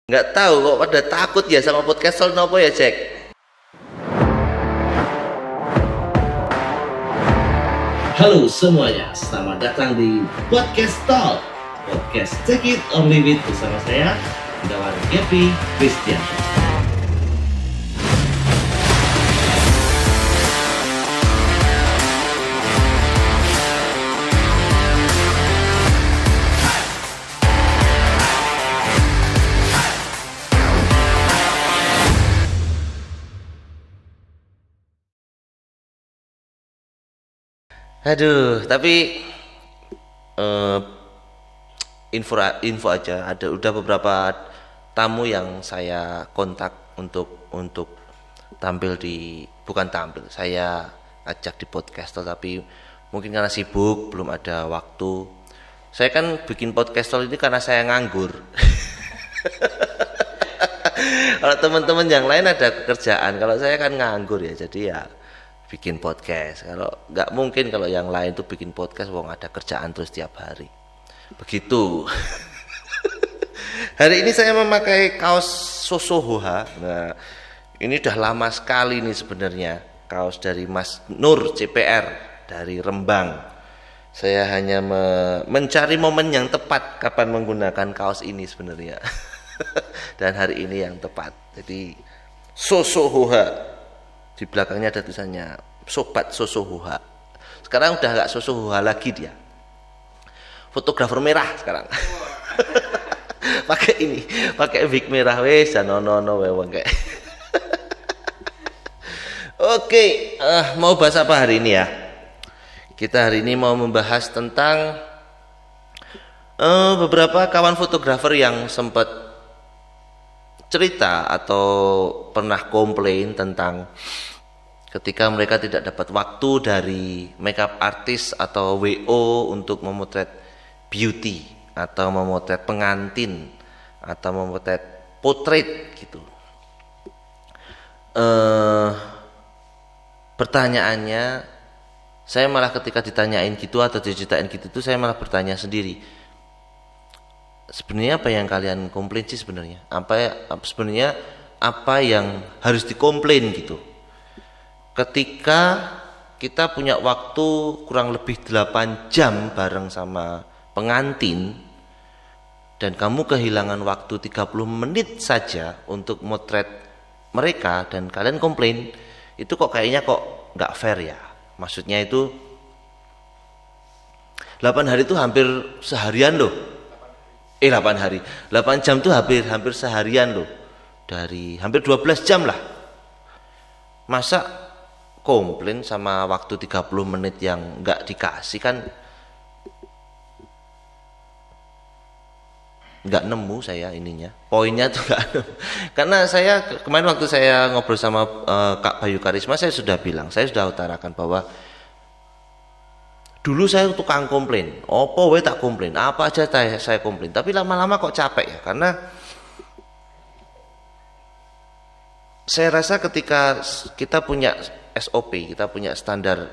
Nggak tahu kok pada takut ya sama podcast soal nopo ya, Jack. Halo semuanya, selamat datang di Podcast Talk, podcast Take It or Leave It bersama saya, Gunawan Gepi Christian. Aduh, tapi info aja. Udah beberapa tamu yang saya kontak untuk tampil bukan tampil, saya ajak di podcast, tapi mungkin karena sibuk belum ada waktu. Saya kan bikin podcast ini karena saya nganggur. Kalau teman-teman yang lain ada pekerjaan, kalau saya kan nganggur ya, jadi ya bikin podcast. Kalau nggak mungkin kalau yang lain tuh bikin podcast, wong ada kerjaan terus tiap hari. Begitu. Hari ini saya memakai kaos Sosohoha. Nah, ini udah lama sekali nih sebenarnya, kaos dari Mas Nur CPR dari Rembang. Saya hanya mencari momen yang tepat kapan menggunakan kaos ini sebenarnya. Dan hari ini yang tepat. Jadi Sosohoha. Di belakangnya ada tulisannya Sobat Sosohoha. Sekarang udah gak Sosohoha lagi dia. Fotografer merah sekarang. pakai wig merah wes nono wewang kayak. Oke, mau bahas apa hari ini ya? Kita hari ini mau membahas tentang beberapa kawan fotografer yang sempat cerita atau pernah komplain tentang ketika mereka tidak dapat waktu dari makeup artist atau WO untuk memotret beauty atau memotret pengantin atau memotret potret gitu. Pertanyaannya, saya malah ketika ditanyain gitu atau diceritain gitu tuh saya malah bertanya sendiri. Sebenarnya apa yang kalian komplain sih sebenarnya? Apa yang harus dikomplain gitu? Ketika kita punya waktu kurang lebih 8 jam bareng sama pengantin dan kamu kehilangan waktu 30 menit saja untuk motret mereka dan kalian komplain, itu kok kayaknya kok nggak fair ya. Maksudnya itu 8 hari itu hampir seharian loh. 8 hari, 8 jam tuh hampir seharian loh. Dari hampir 12 jam lah. Masa komplain sama waktu 30 menit yang enggak dikasih, kan enggak nemu saya ininya. Poinnya tuh enggak nemu. Karena saya kemarin waktu saya ngobrol sama Kak Bayu Karisma, saya sudah utarakan bahwa dulu saya tukang komplain, opo we tak komplain, apa aja saya komplain. Tapi lama-lama kok capek ya, karena saya rasa ketika kita punya SOP, kita punya standar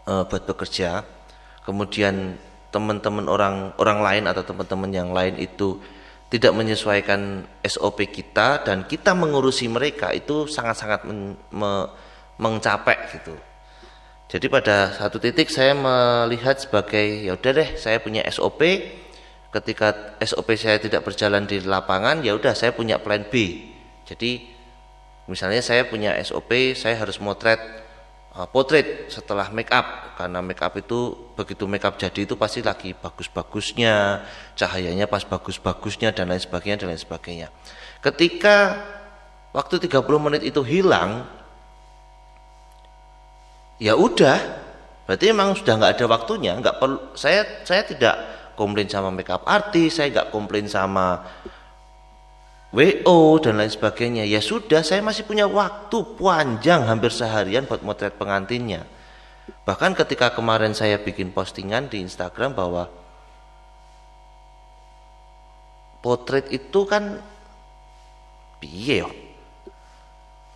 buat bekerja, kemudian teman-teman orang lain atau teman-teman yang lain itu tidak menyesuaikan SOP kita dan kita mengurusi mereka, itu sangat-sangat mencapek gitu. Jadi pada satu titik saya melihat sebagai ya udah deh, saya punya SOP. Ketika SOP saya tidak berjalan di lapangan, ya udah saya punya plan B. Jadi misalnya saya punya SOP, saya harus motret potret setelah make up, karena make up itu begitu make up jadi itu pasti lagi bagus-bagusnya, cahayanya pas bagus-bagusnya dan lain sebagainya. Ketika waktu 30 menit itu hilang, ya udah, berarti memang sudah nggak ada waktunya. Nggak perlu, saya tidak komplain sama makeup artis, saya nggak komplain sama WO dan lain sebagainya. Ya sudah, saya masih punya waktu panjang hampir seharian buat motret pengantinnya. Bahkan ketika kemarin saya bikin postingan di Instagram bahwa potret itu kan piye yo,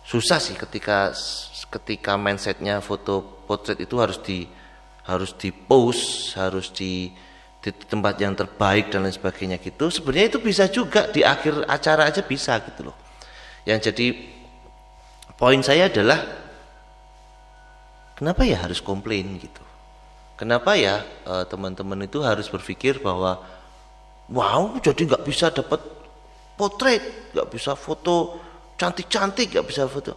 susah sih ketika mindsetnya foto potret itu harus di post, harus di tempat yang terbaik dan lain sebagainya gitu. Sebenarnya itu bisa juga di akhir acara aja bisa gitu loh. Yang jadi poin saya adalah kenapa ya harus komplain gitu. Kenapa ya teman-teman itu harus berpikir bahwa wow jadi nggak bisa dapat potret, nggak bisa foto cantik-cantik, nggak bisa foto.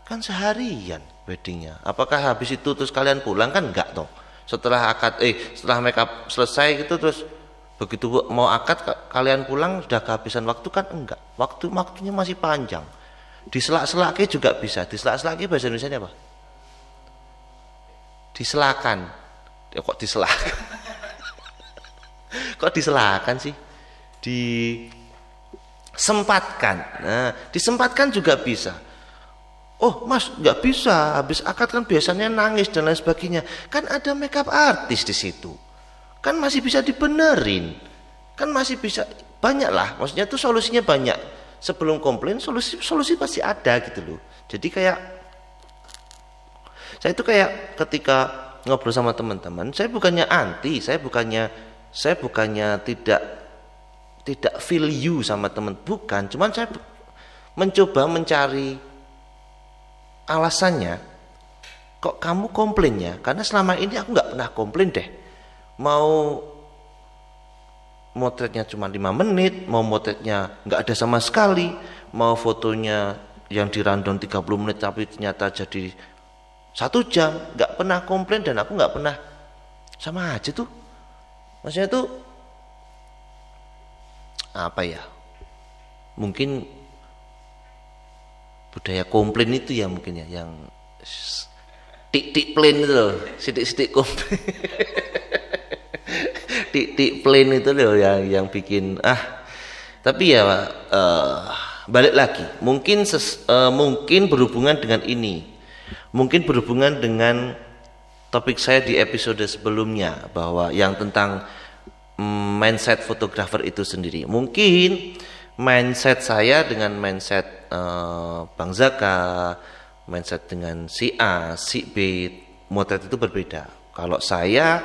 Kan seharian weddingnya. Apakah habis itu terus kalian pulang? Kan enggak toh. Setelah make up selesai gitu terus begitu mau akad kalian pulang sudah kehabisan waktu? Kan enggak. Waktunya masih panjang. Di selak-selaknya juga bisa. Di selak-selaknya bahasa Indonesianya apa? Diselakan. Ya, kok diselakan? Kok diselakan sih? Disempatkan. Nah, disempatkan juga bisa. Oh mas nggak bisa, habis akad kan biasanya nangis dan lain sebagainya. Kan ada makeup artis di situ, kan masih bisa dibenerin, kan masih bisa banyak lah. Maksudnya tuh solusinya banyak. Sebelum komplain solusi pasti ada gitu loh. Jadi kayak saya itu kayak ketika ngobrol sama teman-teman, saya bukannya anti, saya bukannya tidak feel you sama teman, bukan. Cuman saya mencoba mencari alasannya kok kamu komplainnya, karena selama ini aku nggak pernah komplain deh. Mau motretnya cuma 5 menit, mau motretnya nggak ada sama sekali, mau fotonya yang di rundown 30 menit tapi ternyata jadi 1 jam, nggak pernah komplain dan aku nggak pernah, sama aja tuh. Maksudnya tuh apa ya, mungkin budaya komplain itu ya mungkin ya, yang tik plain itu loh, sidik komplain. tik plain itu loh yang bikin tapi ya balik lagi mungkin berhubungan dengan ini, mungkin berhubungan dengan topik saya di episode sebelumnya bahwa yang tentang mindset fotografer itu sendiri. Mungkin mindset saya dengan mindset Bang Zaka, mindset dengan si A, si B, motret itu berbeda. Kalau saya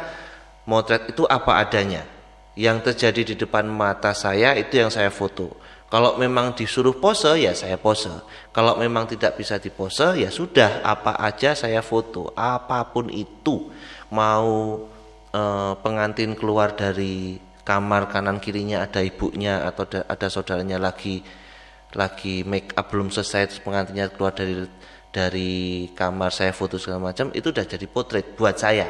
motret itu apa adanya, yang terjadi di depan mata saya itu yang saya foto. Kalau memang disuruh pose ya saya pose. Kalau memang tidak bisa dipose ya sudah, apa aja saya foto, apapun itu. Mau pengantin keluar dari kamar kanan kirinya ada ibunya atau ada saudaranya lagi make up belum selesai terus pengantinnya keluar dari kamar, saya foto segala macam, itu udah jadi potret buat saya.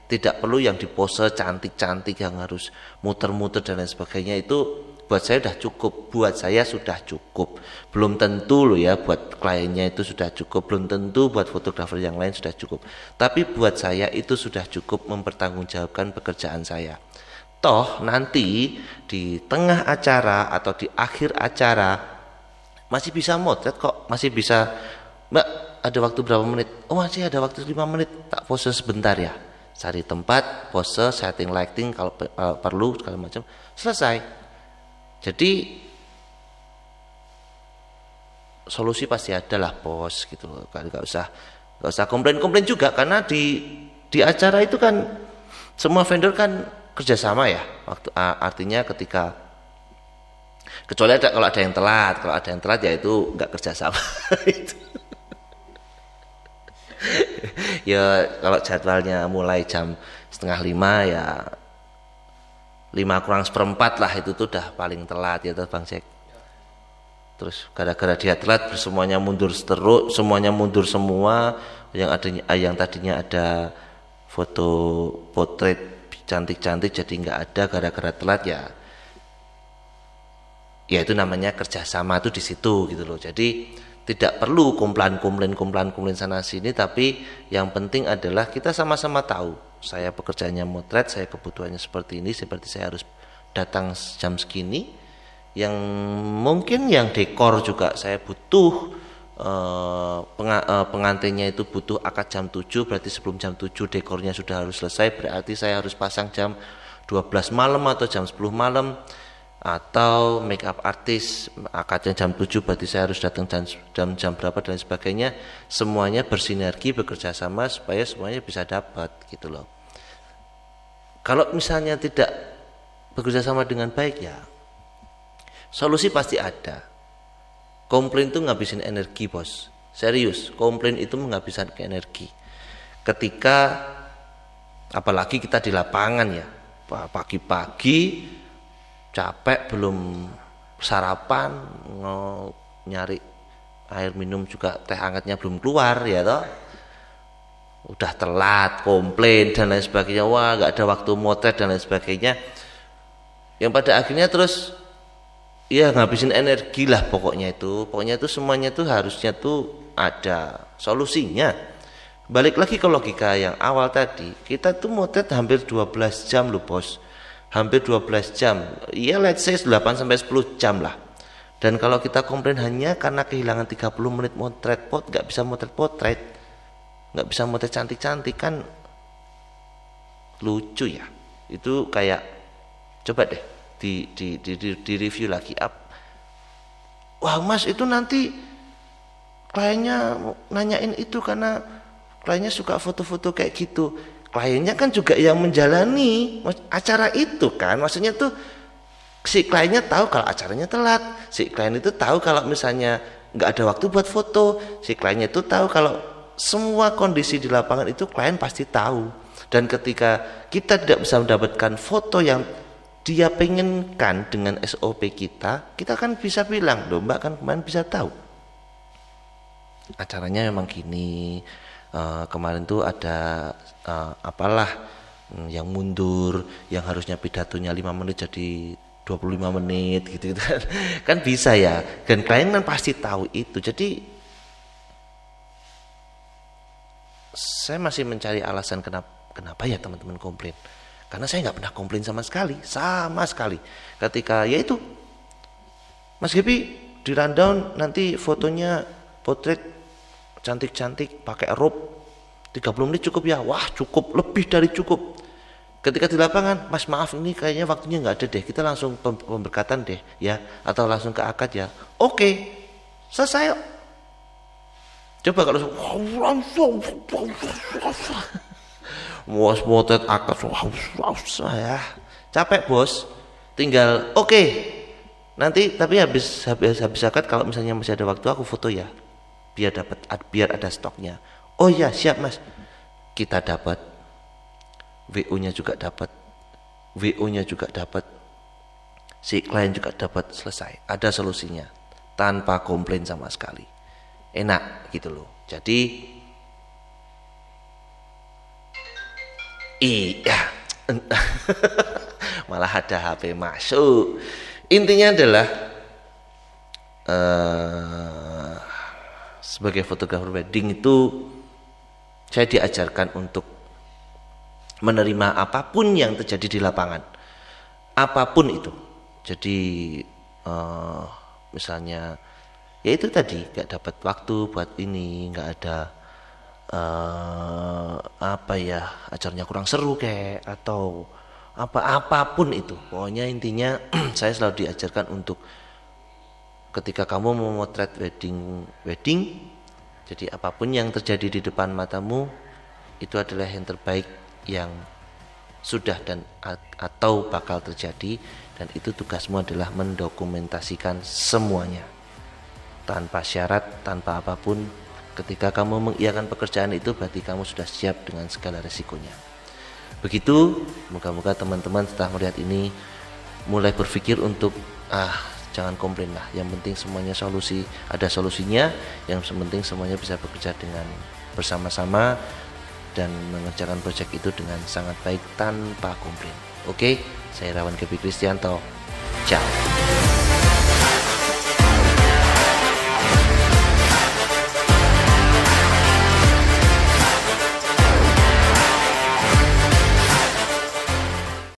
Tidak perlu yang dipose cantik-cantik yang harus muter-muter dan lain sebagainya. Itu buat saya sudah cukup, buat saya sudah cukup. Belum tentu loh ya buat kliennya itu sudah cukup, belum tentu buat fotografer yang lain sudah cukup. Tapi buat saya itu sudah cukup mempertanggungjawabkan pekerjaan saya. Toh nanti di tengah acara atau di akhir acara masih bisa motret kok, masih bisa, Mbak ada waktu berapa menit? Oh masih ada waktu 5 menit, tak pose sebentar ya, cari tempat, pose, setting lighting kalau perlu segala macam, selesai. Jadi solusi pasti ada lah bos gitu loh. Gak usah komplain juga, karena di acara itu kan semua vendor kan kerjasama ya. Artinya ketika kecuali kalau ada yang telat ya itu nggak kerjasama. Ya kalau jadwalnya mulai jam 4:30 ya 5:45 lah, itu tuh udah paling telat ya tuh Bang Jack. Terus gara-gara dia telat semuanya mundur semuanya mundur semua. Yang tadinya ada foto potret cantik-cantik jadi nggak ada gara-gara telat ya. Ya itu namanya kerjasama tuh di situ gitu loh. Jadi tidak perlu komplain sana sini, tapi yang penting adalah kita sama-sama tahu saya pekerjaannya motret, saya kebutuhannya seperti ini, seperti saya harus datang jam segini. Yang mungkin yang dekor juga saya butuh pengantinnya itu butuh akad jam 7, berarti sebelum jam 7 dekornya sudah harus selesai, berarti saya harus pasang jam 12 malam atau jam 10 malam. Atau make up artis akadnya jam 7, berarti saya harus datang jam berapa dan sebagainya. Semuanya bersinergi, bekerja sama supaya semuanya bisa dapat gitu loh. Kalau misalnya tidak bekerja sama dengan baik, ya solusi pasti ada. Komplain itu ngabisin energi, bos. Serius, komplain itu menghabiskan energi. Ketika apalagi kita di lapangan ya, pagi-pagi capek belum sarapan, nyari air minum juga teh hangatnya belum keluar ya toh. Udah telat, komplain dan lain sebagainya, wah nggak ada waktu motret dan lain sebagainya. Yang pada akhirnya terus ya ngabisin energi lah pokoknya itu semuanya itu harusnya tuh ada solusinya. Balik lagi ke logika yang awal tadi, kita tuh motret hampir 12 jam loh bos, hampir 12 jam ya, let's say 8-10 jam lah. Dan kalau kita komplain hanya karena kehilangan 30 menit motret nggak bisa motret potret, nggak bisa motret cantik-cantik, kan lucu ya. Itu kayak coba deh di review lagi. Wah mas, itu nanti kliennya nanyain itu karena kliennya suka foto-foto kayak gitu. Kliennya kan juga yang menjalani acara itu kan, maksudnya tuh si kliennya tahu kalau acaranya telat, si klien itu tahu kalau misalnya nggak ada waktu buat foto, si kliennya itu tahu kalau semua kondisi di lapangan itu klien pasti tahu. Dan ketika kita tidak bisa mendapatkan foto yang dia pengenkan dengan SOP kita kan bisa bilang, loh mbak kan kemarin bisa tahu acaranya memang gini, kemarin tuh ada apalah yang mundur, yang harusnya pidatonya 5 menit jadi 25 menit gitu kan bisa ya. Dan klien kan pasti tahu itu. Jadi saya masih mencari alasan kenapa ya teman-teman komplain. Karena saya nggak pernah komplain sama sekali. Ketika yaitu Mas Gepi di rundown nanti fotonya potret cantik-cantik pakai robe 30 menit cukup ya? Wah cukup, lebih dari cukup. Ketika di lapangan, Mas maaf ini kayaknya waktunya nggak ada deh, kita langsung pemberkatan deh ya, atau langsung ke akad ya. Oke, selesai. Coba kalau mau potret akad ya capek bos, tinggal oke. Nanti tapi habis akad kalau misalnya masih ada waktu aku foto ya, biar ada stoknya. Oh ya siap mas, kita dapat WO-nya juga dapat, si klien juga dapat, selesai, ada solusinya tanpa komplain sama sekali, enak gitu loh. Jadi iya malah ada HP masuk. Intinya adalah sebagai fotografer wedding itu saya diajarkan untuk menerima apapun yang terjadi di lapangan, apapun itu. Jadi misalnya ya itu tadi, nggak dapat waktu buat ini, nggak ada acaranya kurang seru kayak, atau apapun itu. Pokoknya intinya saya selalu diajarkan untuk ketika kamu memotret wedding, jadi apapun yang terjadi di depan matamu itu adalah yang terbaik yang sudah dan atau bakal terjadi, dan itu tugasmu adalah mendokumentasikan semuanya tanpa syarat, tanpa apapun. Ketika kamu mengiyakan pekerjaan itu berarti kamu sudah siap dengan segala resikonya. Begitu, moga-moga teman-teman setelah melihat ini mulai berpikir untuk jangan komplain lah. Yang penting semuanya ada solusinya. Yang penting semuanya bisa bekerja dengan bersama-sama dan mengerjakan proyek itu dengan sangat baik tanpa komplain. Oke, saya Irawan Gepi Kristianto. Ciao.